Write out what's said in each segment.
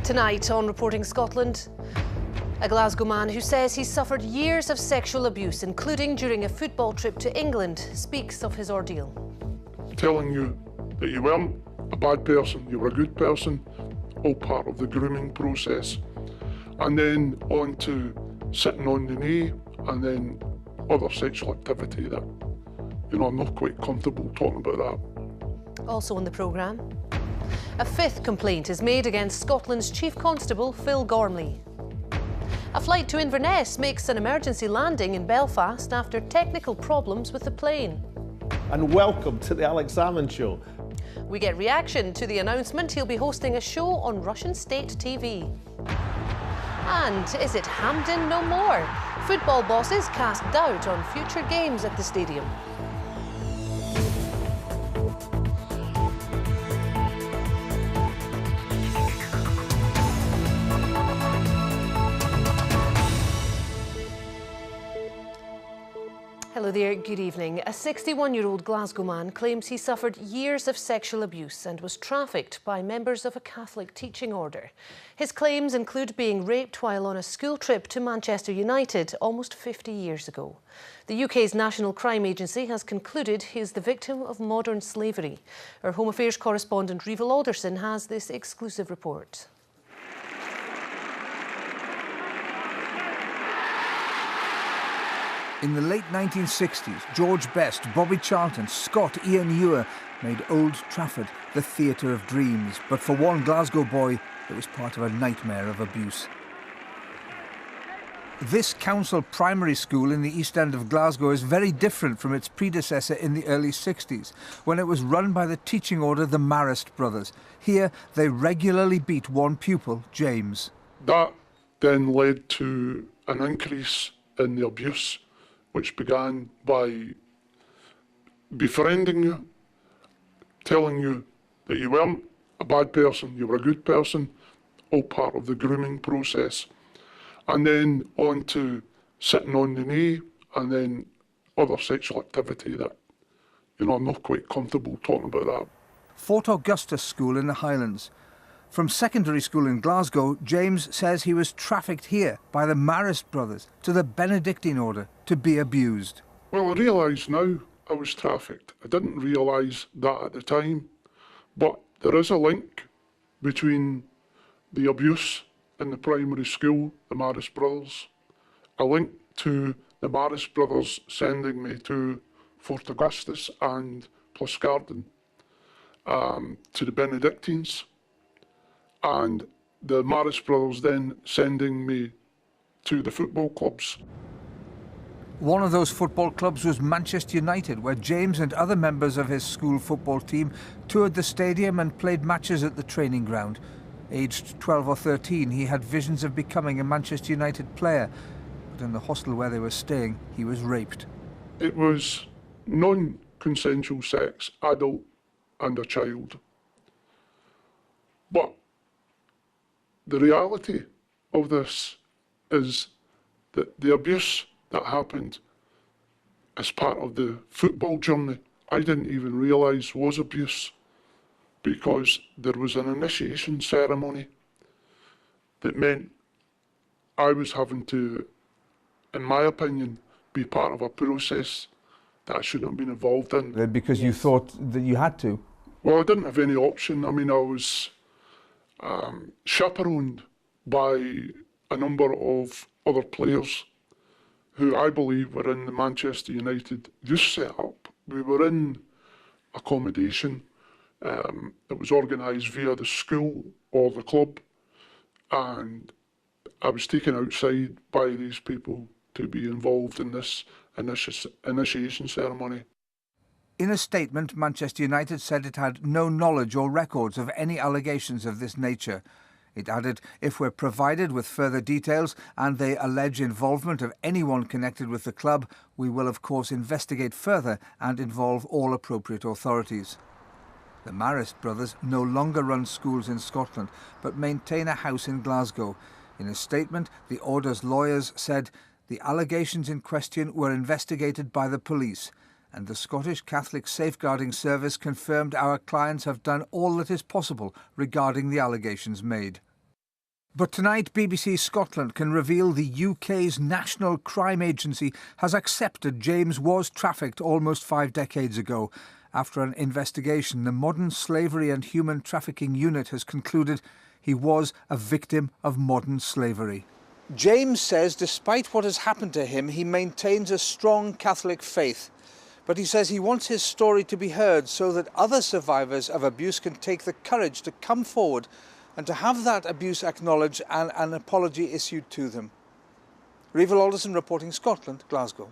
Tonight on Reporting Scotland, a Glasgow man who says he suffered years of sexual abuse, including during a football trip to England, speaks of his ordeal. Telling you that you weren't a bad person, you were a good person, all part of the grooming process. And then on to sitting on the knee, and then other sexual activity that, I'm not quite comfortable talking about that. Also on the programme, a fifth complaint is made against Scotland's Chief Constable, Phil Gormley. A flight to Inverness makes an emergency landing in Belfast after technical problems with the plane. And welcome to the Alex Salmond Show. We get reaction to the announcement he'll be hosting a show on Russian state TV. And is it Hampden no more? Football bosses cast doubt on future games at the stadium. Hello there, good evening. A 61-year-old Glasgow man claims he suffered years of sexual abuse and was trafficked by members of a Catholic teaching order. His claims include being raped while on a school trip to Manchester United almost 50 years ago. The UK's National Crime Agency has concluded he is the victim of modern slavery. Our Home Affairs correspondent Reval Alderson has this exclusive report. In the late 1960s, George Best, Bobby Charlton, Scott Ian Ewer made Old Trafford the theatre of dreams. But for one Glasgow boy, it was part of a nightmare of abuse. This council primary school in the East End of Glasgow is very different from its predecessor in the early 60s, when it was run by the teaching order the Marist brothers. Here, they regularly beat one pupil, James. That then led to an increase in the abuse, which began by befriending you, telling you that you weren't a bad person, you were a good person, all part of the grooming process. And then on to sitting on the knee, and then other sexual activity that, I'm not quite comfortable talking about that. Fort Augustus School in the Highlands. From secondary school in Glasgow, James says he was trafficked here by the Marist brothers to the Benedictine order to be abused. Well, I realise now I was trafficked. I didn't realise that at the time, but there is a link between the abuse in the primary school, the Marist brothers, a link to the Marist brothers sending me to Fort Augustus and Pluscarden, to the Benedictines, and the Marist brothers then sending me to the football clubs. One of those football clubs was Manchester United, where James and other members of his school football team toured the stadium and played matches at the training ground. Aged 12 or 13, he had visions of becoming a Manchester United player, but in the hostel where they were staying, he was raped. It was non-consensual sex, adult and a child. But the reality of this is that the abuse that happened as part of the football journey, I didn't even realise was abuse, because there was an initiation ceremony that meant I was having to, in my opinion, be part of a process that I shouldn't have been involved in. Because you thought that you had to? Well, I didn't have any option. I mean, I was chaperoned by a number of other players who I believe were in the Manchester United youth setup. We were in accommodation that was organised via the school or the club, and I was taken outside by these people to be involved in this initiation ceremony. In a statement, Manchester United said it had no knowledge or records of any allegations of this nature. It added, if we're provided with further details and they allege involvement of anyone connected with the club, we will of course investigate further and involve all appropriate authorities. The Marist brothers no longer run schools in Scotland, but maintain a house in Glasgow. In a statement, the order's lawyers said the allegations in question were investigated by the police, and the Scottish Catholic Safeguarding Service confirmed our clients have done all that is possible regarding the allegations made. But tonight, BBC Scotland can reveal the UK's National Crime Agency has accepted James was trafficked almost 5 decades ago. After an investigation, the Modern Slavery and Human Trafficking Unit has concluded he was a victim of modern slavery. James says despite what has happened to him, he maintains a strong Catholic faith. But he says he wants his story to be heard so that other survivors of abuse can take the courage to come forward and to have that abuse acknowledged and an apology issued to them. Rival Alderson reporting, Scotland, Glasgow.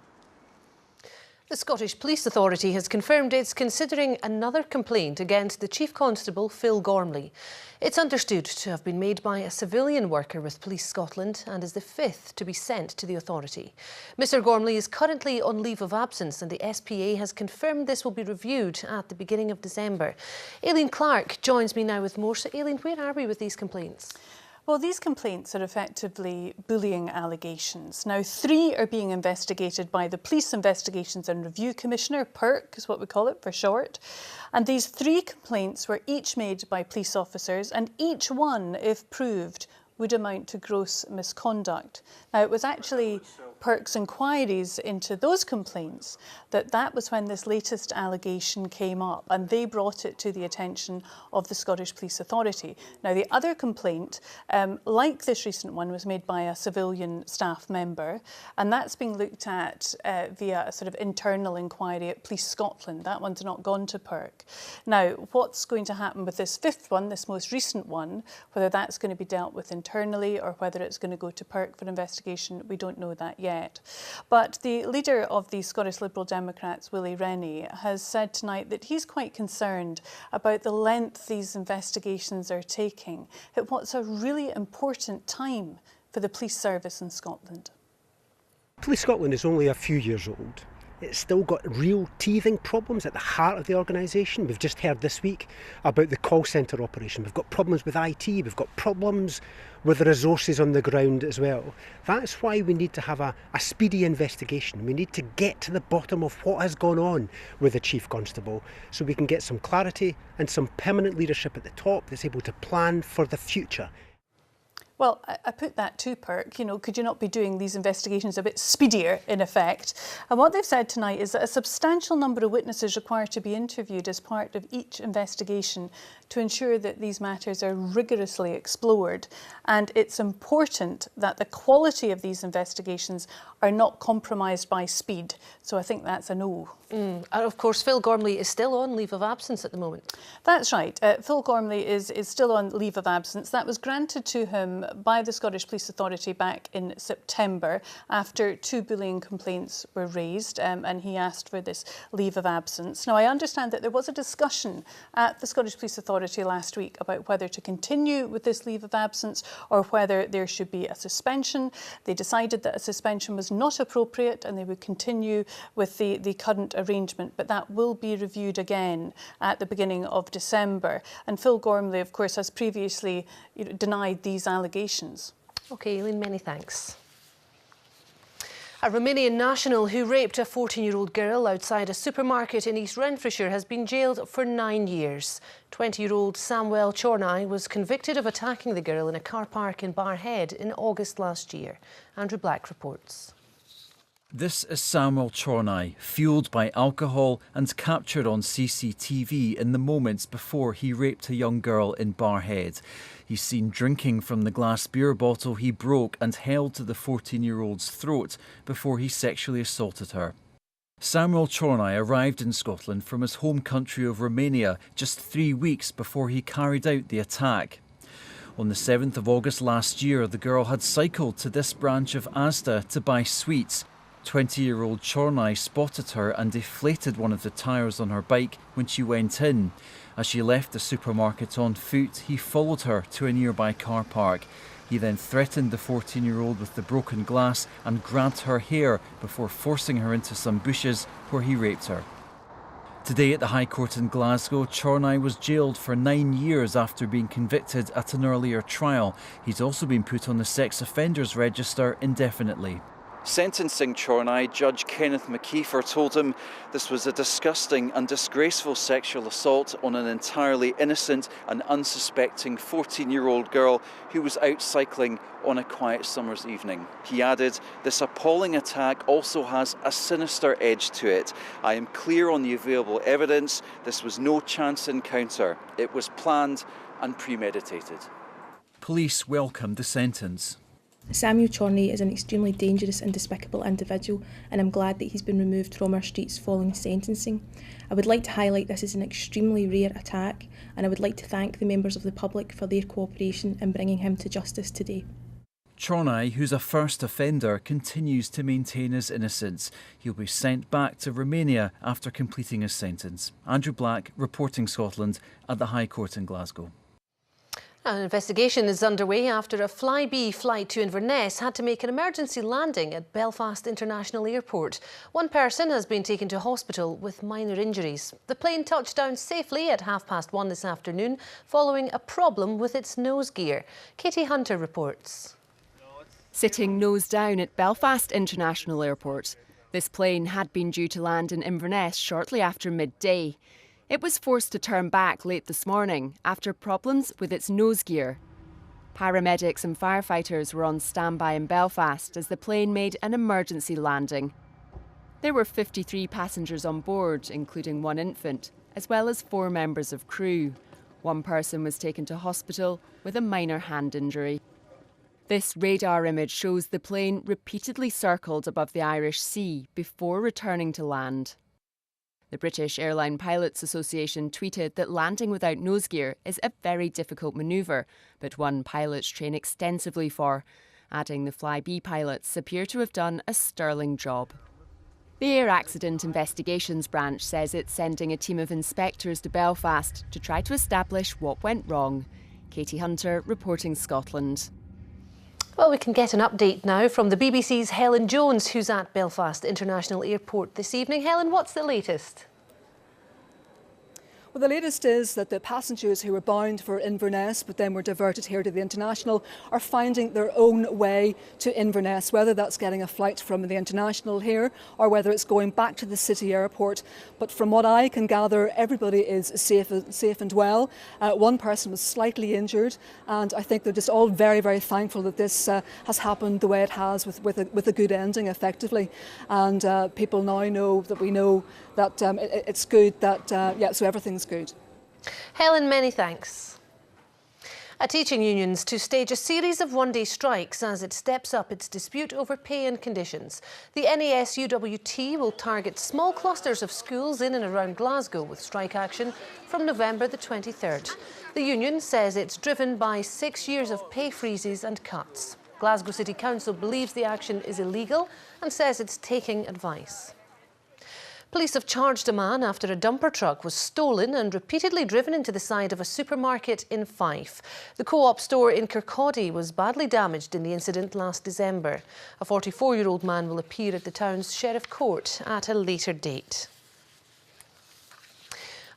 The Scottish Police Authority has confirmed it's considering another complaint against the Chief Constable Phil Gormley. It's understood to have been made by a civilian worker with Police Scotland and is the 5th to be sent to the authority. Mr Gormley is currently on leave of absence and the SPA has confirmed this will be reviewed at the beginning of December. Aileen Clark joins me now with more. So Aileen, where are we with these complaints? Well, these complaints are effectively bullying allegations. Now, 3 are being investigated by the Police Investigations and Review Commissioner, PIRC is what we call it for short. And these 3 complaints were each made by police officers and each one, if proved, would amount to gross misconduct. Now, it was actually PIRC's inquiries into those complaints that was when this latest allegation came up and they brought it to the attention of the Scottish Police Authority. Now, the other complaint, like this recent one, was made by a civilian staff member and that's being looked at via a sort of internal inquiry at Police Scotland. That one's not gone to PIRC. Now, what's going to happen with this 5th one, this most recent one, whether that's going to be dealt with internally or whether it's going to go to PIRC for investigation, we don't know that yet. But the leader of the Scottish Liberal Democrats, Willie Rennie, has said tonight that he's quite concerned about the length these investigations are taking at what's a really important time for the police service in Scotland. Police Scotland is only a few years old. It's still got real teething problems at the heart of the organisation. We've just heard this week about the call centre operation. We've got problems with IT, we've got problems with the resources on the ground as well. That's why we need to have a speedy investigation. We need to get to the bottom of what has gone on with the Chief Constable so we can get some clarity and some permanent leadership at the top that's able to plan for the future. Well, I put that to PIRC, could you not be doing these investigations a bit speedier, in effect? And what they've said tonight is that a substantial number of witnesses required to be interviewed as part of each investigation to ensure that these matters are rigorously explored. And it's important that the quality of these investigations are not compromised by speed. So I think that's a no. And of course, Phil Gormley is still on leave of absence at the moment. That's right. Phil Gormley is still on leave of absence. That was granted to him by the Scottish Police Authority back in September after 2 bullying complaints were raised and he asked for this leave of absence. Now, I understand that there was a discussion at the Scottish Police Authority last week about whether to continue with this leave of absence or whether there should be a suspension. They decided that a suspension was not appropriate and they would continue with the current arrangement, but that will be reviewed again at the beginning of December. And Phil Gormley, of course, has previously denied these allegations. OK, Aileen, many thanks. A Romanian national who raped a 14-year-old girl outside a supermarket in East Renfrewshire has been jailed for 9 years. 20-year-old Samuel Chornai was convicted of attacking the girl in a car park in Barrhead in August last year. Andrew Black reports. This is Samuel Chornai, fuelled by alcohol and captured on CCTV in the moments before he raped a young girl in Barrhead. He's seen drinking from the glass beer bottle he broke and held to the 14-year-old's throat before he sexually assaulted her. Samuel Chornai arrived in Scotland from his home country of Romania just 3 weeks before he carried out the attack. On the 7th of August last year, the girl had cycled to this branch of Asda to buy sweets. 20-year-old Chornai spotted her and deflated one of the tyres on her bike when she went in. As she left the supermarket on foot, he followed her to a nearby car park. He then threatened the 14-year-old with the broken glass and grabbed her hair before forcing her into some bushes where he raped her. Today at the High Court in Glasgow, Chornai was jailed for 9 years after being convicted at an earlier trial. He's also been put on the sex offenders register indefinitely. Sentencing Chornai, Judge Kenneth McKeefer told him this was a disgusting and disgraceful sexual assault on an entirely innocent and unsuspecting 14-year-old girl who was out cycling on a quiet summer's evening. He added, "This appalling attack also has a sinister edge to it. I am clear on the available evidence. This was no chance encounter. It was planned and premeditated." Police welcomed the sentence. Samuel Chorney is an extremely dangerous and despicable individual, and I'm glad that he's been removed from our streets following sentencing. I would like to highlight this as an extremely rare attack, and I would like to thank the members of the public for their cooperation in bringing him to justice today. Chornai, who's a first offender, continues to maintain his innocence. He'll be sent back to Romania after completing his sentence. Andrew Black, reporting Scotland at the High Court in Glasgow. An investigation is underway after a Flybe flight to Inverness had to make an emergency landing at Belfast International Airport. One person has been taken to hospital with minor injuries. The plane touched down safely at 1:30 this afternoon following a problem with its nose gear. Katie Hunter reports. Sitting nose down at Belfast International Airport, this plane had been due to land in Inverness shortly after midday. It was forced to turn back late this morning after problems with its nose gear. Paramedics and firefighters were on standby in Belfast as the plane made an emergency landing. There were 53 passengers on board, including one infant, as well as 4 members of crew. One person was taken to hospital with a minor hand injury. This radar image shows the plane repeatedly circled above the Irish Sea before returning to land. The British Airline Pilots Association tweeted that landing without nose gear is a very difficult manoeuvre, but one pilots train extensively for, adding the Flybe pilots appear to have done a sterling job. The Air Accident Investigations Branch says it's sending a team of inspectors to Belfast to try to establish what went wrong. Katie Hunter, reporting Scotland. Well, we can get an update now from the BBC's Helen Jones, who's at Belfast International Airport this evening. Helen, what's the latest? Well, the latest is that the passengers who were bound for Inverness but then were diverted here to the International are finding their own way to Inverness, whether that's getting a flight from the International here or whether it's going back to the city airport. But from what I can gather, everybody is safe and well. One person was slightly injured, and I think they're just all very, very thankful that this has happened the way it has, with a good ending, effectively. And people now know that we know that it's good, that, so everything's good. Helen, many thanks. Teaching unions to stage a series of one-day strikes as it steps up its dispute over pay and conditions. The NASUWT will target small clusters of schools in and around Glasgow with strike action from November the 23rd. The union says it's driven by 6 years of pay freezes and cuts. Glasgow City Council believes the action is illegal and says it's taking advice. Police have charged a man after a dumper truck was stolen and repeatedly driven into the side of a supermarket in Fife. The Co-op store in Kirkcaldy was badly damaged in the incident last December. A 44-year-old man will appear at the town's Sheriff Court at a later date.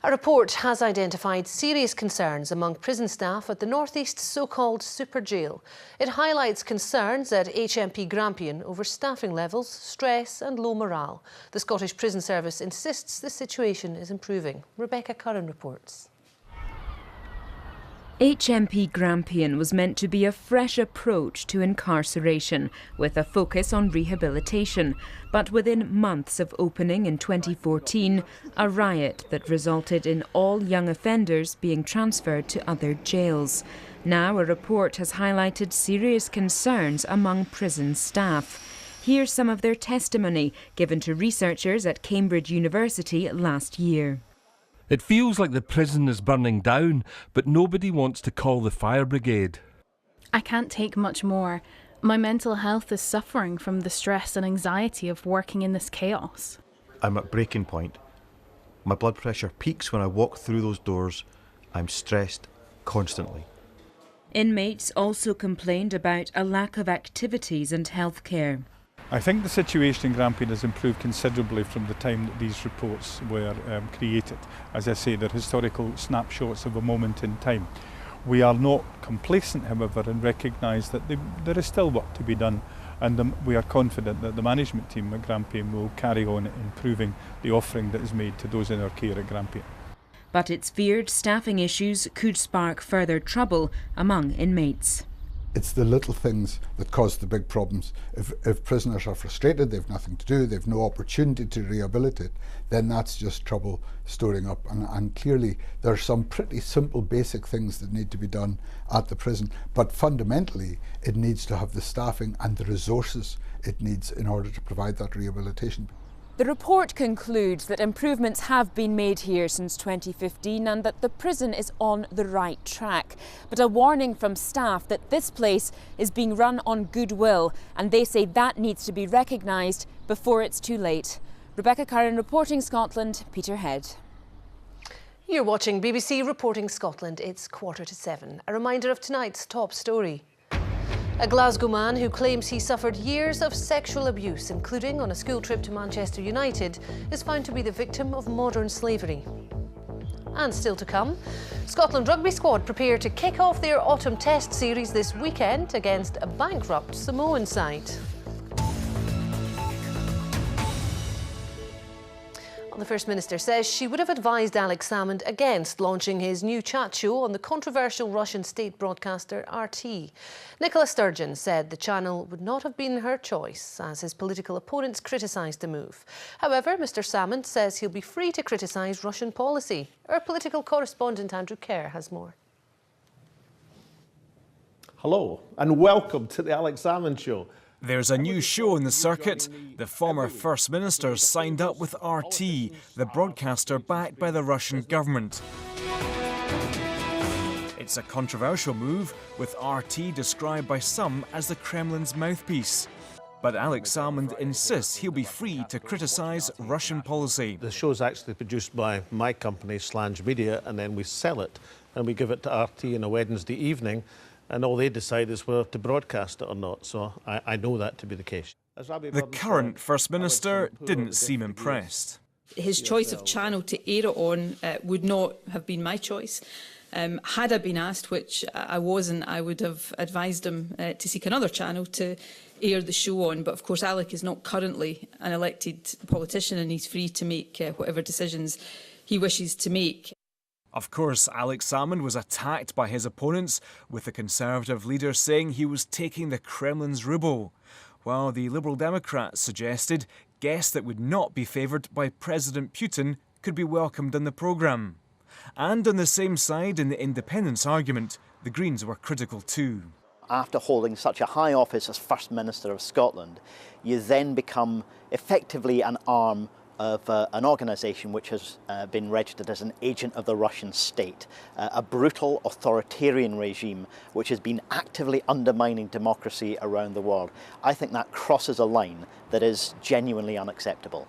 A report has identified serious concerns among prison staff at the North East's so-called super jail. It highlights concerns at HMP Grampian over staffing levels, stress and low morale. The Scottish Prison Service insists the situation is improving. Rebecca Curran reports. HMP Grampian was meant to be a fresh approach to incarceration, with a focus on rehabilitation. But within months of opening in 2014, a riot that resulted in all young offenders being transferred to other jails. Now a report has highlighted serious concerns among prison staff. Here's some of their testimony given to researchers at Cambridge University last year. It feels like the prison is burning down, but nobody wants to call the fire brigade. I can't take much more. My mental health is suffering from the stress and anxiety of working in this chaos. I'm at breaking point. My blood pressure peaks when I walk through those doors. I'm stressed constantly. Inmates also complained about a lack of activities and healthcare. I think the situation in Grampian has improved considerably from the time that these reports were created. As I say, they're historical snapshots of a moment in time. We are not complacent, however, and recognise that there is still work to be done, and we are confident that the management team at Grampian will carry on improving the offering that is made to those in our care at Grampian. But it's feared staffing issues could spark further trouble among inmates. It's the little things that cause the big problems. If prisoners are frustrated, they've nothing to do, they've no opportunity to rehabilitate, then that's just trouble storing up. And clearly there are some pretty simple basic things that need to be done at the prison, but fundamentally it needs to have the staffing and the resources it needs in order to provide that rehabilitation. The report concludes that improvements have been made here since 2015 and that the prison is on the right track. But a warning from staff that this place is being run on goodwill, and they say that needs to be recognised before it's too late. Rebecca Curran reporting Scotland, Peterhead. You're watching BBC Reporting Scotland. It's 7:15. A reminder of tonight's top story. A Glasgow man who claims he suffered years of sexual abuse, including on a school trip to Manchester United, is found to be the victim of modern slavery. And still to come, Scotland rugby squad prepare to kick off their autumn test series this weekend against a bankrupt Samoan side. The First Minister says she would have advised Alex Salmond against launching his new chat show on the controversial Russian state broadcaster RT. Nicola Sturgeon said the channel would not have been her choice, as his political opponents criticised the move. However, Mr Salmond says he'll be free to criticise Russian policy. Our political correspondent Andrew Kerr has more. Hello and welcome to the Alex Salmond Show. There's a new show in the circuit. The former First Minister signed up with RT, the broadcaster backed by the Russian government. It's a controversial move, with RT described by some as the Kremlin's mouthpiece. But Alex Salmond insists he'll be free to criticise Russian policy. The show's actually produced by my company, Slange Media, and then we sell it and we give it to RT on a Wednesday evening. And all they decide is whether to broadcast it or not. So I know that to be the case. The current First Minister didn't seem impressed. His choice of channel to air it on would not have been my choice. Had I been asked, which I wasn't, I would have advised him to seek another channel to air the show on. But of course, Alec is not currently an elected politician and he's free to make whatever decisions he wishes to make. Of course, Alex Salmond was attacked by his opponents, with the Conservative leader saying he was taking the Kremlin's ruble, while the Liberal Democrats suggested guests that would not be favoured by President Putin could be welcomed in the programme. And on the same side in the independence argument, the Greens were critical too. After holding such a high office as First Minister of Scotland, you then become effectively an arm of an organisation which has been registered as an agent of the Russian state, a brutal authoritarian regime which has been actively undermining democracy around the world. I think that crosses a line that is genuinely unacceptable.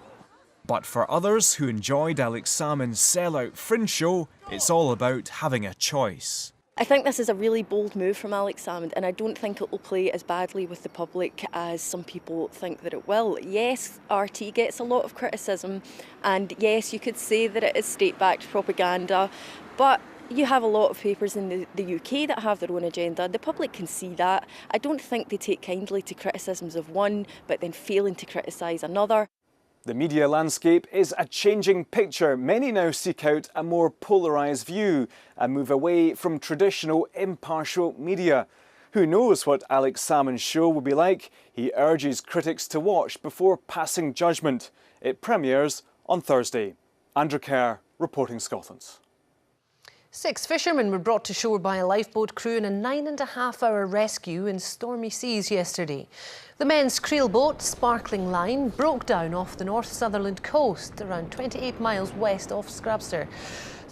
But for others who enjoyed Alex Salmond's sellout fringe show, it's all about having a choice. I think this is a really bold move from Alex Salmond, and I don't think it will play as badly with the public as some people think that it will. Yes, RT gets a lot of criticism, and yes, you could say that it is state-backed propaganda, but you have a lot of papers in the UK that have their own agenda. The public can see that. I don't think they take kindly to criticisms of one, but then failing to criticise another. The media landscape is a changing picture. Many now seek out a more polarised view and move away from traditional impartial media. Who knows what Alex Salmond's show will be like? He urges critics to watch before passing judgment. It premieres on Thursday. Andrew Kerr, reporting Scotland. 6 fishermen were brought to shore by a lifeboat crew in a 9.5-hour rescue in stormy seas yesterday. The men's creel boat, Sparkling Line, broke down off the North Sutherland coast, around 28 miles west of Scrabster.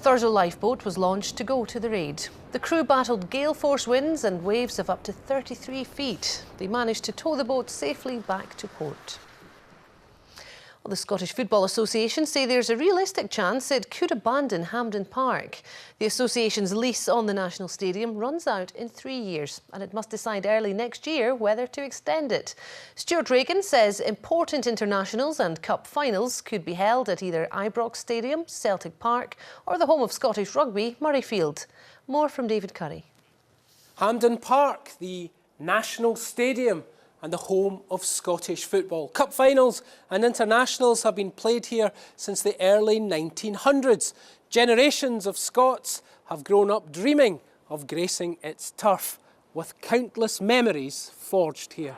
Thurso Lifeboat was launched to go to the raid. The crew battled gale force winds and waves of up to 33 feet. They managed to tow the boat safely back to port. Well, the Scottish Football Association say there's a realistic chance it could abandon Hampden Park. The association's lease on the National Stadium runs out in 3 years, and it must decide early next year whether to extend it. Stuart Regan says important internationals and cup finals could be held at either Ibrox Stadium, Celtic Park or the home of Scottish rugby, Murrayfield. More from David Curry. Hampden Park, the National Stadium, and the home of Scottish football. Cup finals and internationals have been played here since the early 1900s. Generations of Scots have grown up dreaming of gracing its turf, with countless memories forged here.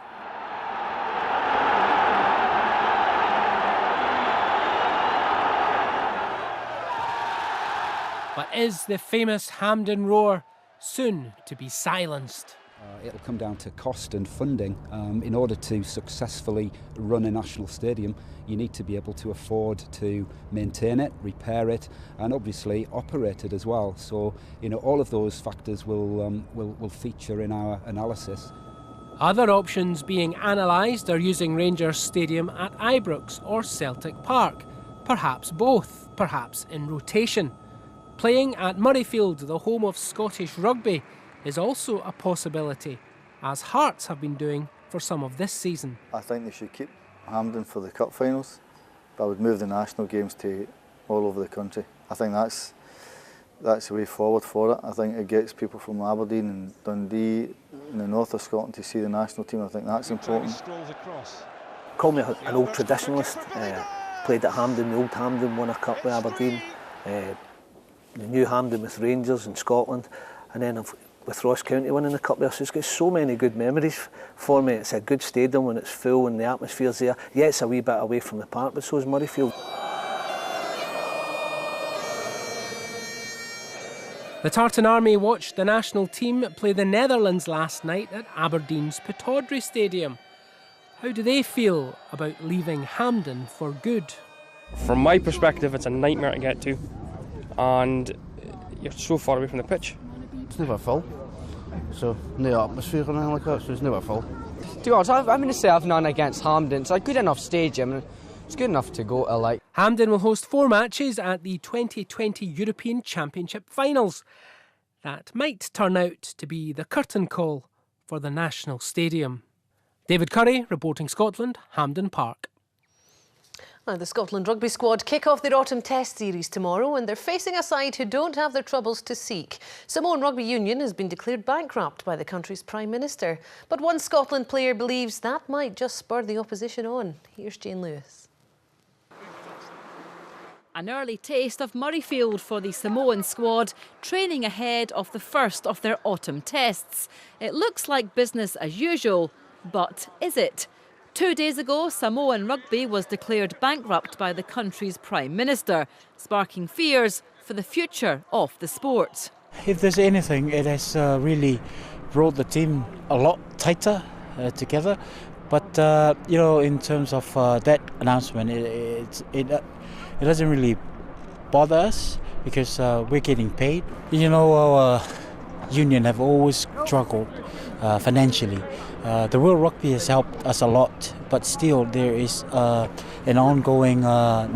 But is the famous Hampden roar soon to be silenced? It'll come down to cost and funding. In order to successfully run a national stadium, you need to be able to afford to maintain it, repair it, and obviously operate it as well. So, all of those factors will feature in our analysis. Other options being analysed are using Rangers Stadium at Ibrox or Celtic Park. Perhaps both, perhaps in rotation. Playing at Murrayfield, the home of Scottish rugby, is also a possibility, as Hearts have been doing for some of this season. I think they should keep Hampden for the cup finals, but I would move the national games to all over the country. I think that's the way forward for it. I think it gets people from Aberdeen and Dundee in the north of Scotland to see the national team. I think that's important. Call me an old traditionalist. Played at Hampden, the old Hampden won a cup with Aberdeen. The new Hampden with Rangers in Scotland, and then with Ross County winning the cup there. So it's got so many good memories for me. It's a good stadium when it's full and the atmosphere's there. Yeah, it's a wee bit away from the park, but so is Murrayfield. The Tartan Army watched the national team play the Netherlands last night at Aberdeen's Pittodrie Stadium. How do they feel about leaving Hampden for good? From my perspective, it's a nightmare to get to, and you're so far away from the pitch. It's never full, so no atmosphere or anything like that, so it's never full. To be honest, I'm going to say I've none against Hampden. It's a good enough stadium, it's good enough to go to like. Hampden will host 4 matches at the 2020 European Championship finals. That might turn out to be the curtain call for the national stadium. David Curry, reporting Scotland, Hampden Park. Now, the Scotland rugby squad kick off their autumn test series tomorrow, and they're facing a side who don't have their troubles to seek. Samoan Rugby Union has been declared bankrupt by the country's Prime Minister. But one Scotland player believes that might just spur the opposition on. Here's Jane Lewis. An early taste of Murrayfield for the Samoan squad, training ahead of the first of their autumn tests. It looks like business as usual, but is it? 2 days ago, Samoan rugby was declared bankrupt by the country's Prime Minister, sparking fears for the future of the sport. If there's anything, it has really brought the team a lot tighter together. But, in terms of that announcement, it doesn't really bother us because we're getting paid. Our union have always struggled financially. The World Rugby has helped us a lot, but still there is an ongoing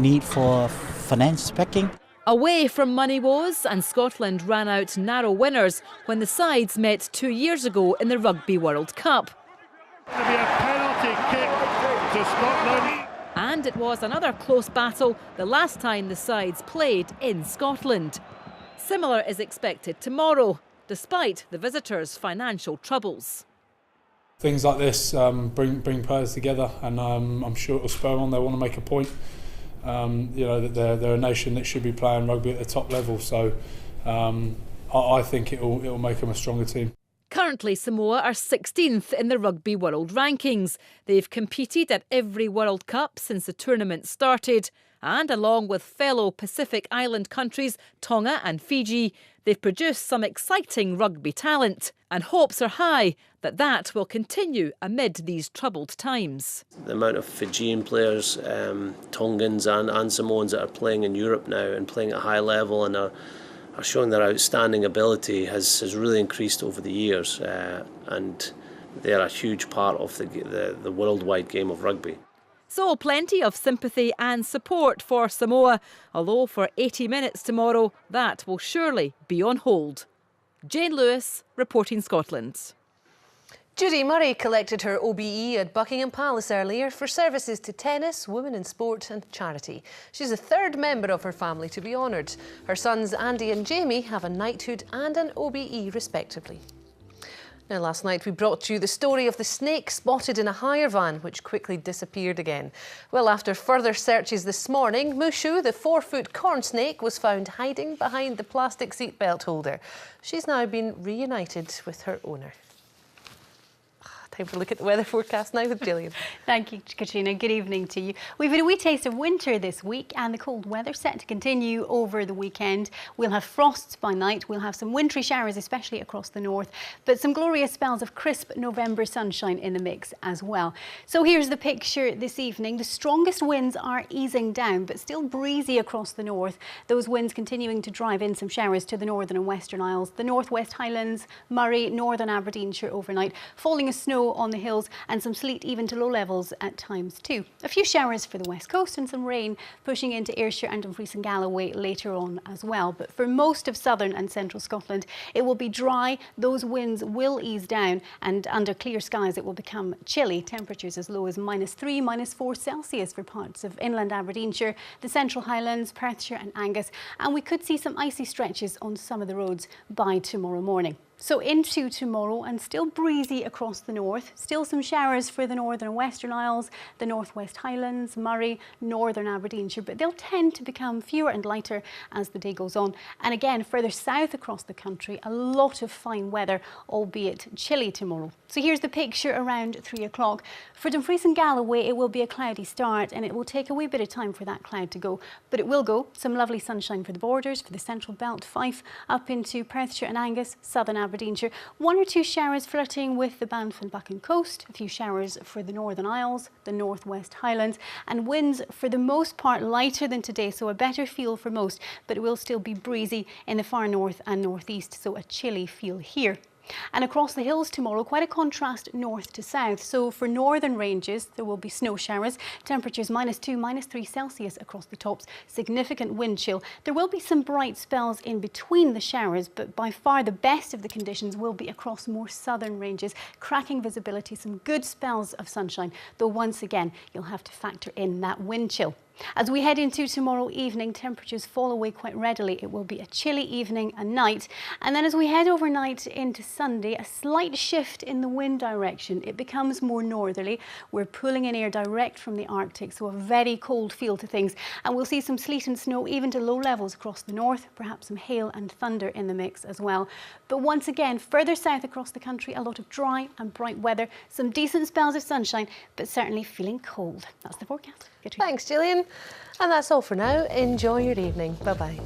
need for finance backing. Away from money woes, and Scotland ran out narrow winners when the sides met 2 years ago in the Rugby World Cup. It'll be a penalty kick to Scotland. And it was another close battle the last time the sides played in Scotland. Similar is expected tomorrow, despite the visitors' financial troubles. Things like this bring players together, and I'm sure it'll spur on. They want to make a point. That they're a nation that should be playing rugby at the top level. So I think it'll make them a stronger team. Currently, Samoa are 16th in the Rugby World Rankings. They've competed at every World Cup since the tournament started. And along with fellow Pacific Island countries, Tonga and Fiji, they've produced some exciting rugby talent. And hopes are high that that will continue amid these troubled times. The amount of Fijian players, Tongans and Samoans that are playing in Europe now and playing at a high level and are showing their outstanding ability has really increased over the years, and they're a huge part of the worldwide game of rugby. So plenty of sympathy and support for Samoa, although for 80 minutes tomorrow that will surely be on hold. Jane Lewis, reporting Scotland. Judy Murray collected her OBE at Buckingham Palace earlier for services to tennis, women in sport and charity. She's the 3rd member of her family to be honoured. Her sons Andy and Jamie have a knighthood and an OBE respectively. Now, last night we brought you the story of the snake spotted in a hire van, which quickly disappeared again. Well, after further searches this morning, Mushu, the 4-foot corn snake, was found hiding behind the plastic seatbelt holder. She's now been reunited with her owner. Time for a look at the weather forecast now with Gillian. Thank you, Katrina. Good evening to you. We've had a wee taste of winter this week, and the cold weather set to continue over the weekend. We'll have frosts by night. We'll have some wintry showers, especially across the north, but some glorious spells of crisp November sunshine in the mix as well. So here's the picture this evening. The strongest winds are easing down, but still breezy across the north. Those winds continuing to drive in some showers to the northern and western Isles, the northwest Highlands, Murray, northern Aberdeenshire overnight, falling as snow on the hills and some sleet even to low levels at times too. A few showers for the west coast and some rain pushing into Ayrshire and Dumfries and Galloway later on as well. But for most of southern and central Scotland, it will be dry. Those winds will ease down, and under clear skies it will become chilly. Temperatures as low as -3, -4 Celsius for parts of inland Aberdeenshire, the central Highlands, Perthshire and Angus, and we could see some icy stretches on some of the roads by tomorrow morning. So into tomorrow, and still breezy across the north, still some showers for the northern and western Isles, the northwest Highlands, Murray, northern Aberdeenshire, but they'll tend to become fewer and lighter as the day goes on. And again, further south across the country, a lot of fine weather, albeit chilly tomorrow. So here's the picture around 3 o'clock. For Dumfries and Galloway, it will be a cloudy start, and it will take a wee bit of time for that cloud to go, but it will go. Some lovely sunshine for the borders, for the central belt, Fife, up into Perthshire and Angus, southern Aberdeenshire. 1 or 2 showers flirting with the Banff and Buchan coast, a few showers for the Northern Isles, the Northwest Highlands, and winds for the most part lighter than today, so a better feel for most, but it will still be breezy in the far north and northeast, so a chilly feel here. And across the hills tomorrow, quite a contrast north to south. So for northern ranges, there will be snow showers, temperatures -2, -3 Celsius across the tops, significant wind chill. There will be some bright spells in between the showers, but by far the best of the conditions will be across more southern ranges. Cracking visibility, some good spells of sunshine, though once again, you'll have to factor in that wind chill. As we head into tomorrow evening, temperatures fall away quite readily. It will be a chilly evening and night. And then as we head overnight into Sunday, a slight shift in the wind direction. It becomes more northerly. We're pulling in air direct from the Arctic, so a very cold feel to things. And we'll see some sleet and snow even to low levels across the north, perhaps some hail and thunder in the mix as well. But once again, further south across the country, a lot of dry and bright weather, some decent spells of sunshine, but certainly feeling cold. That's the forecast. Thanks, Gillian. And that's all for now. Enjoy your evening. Bye-bye.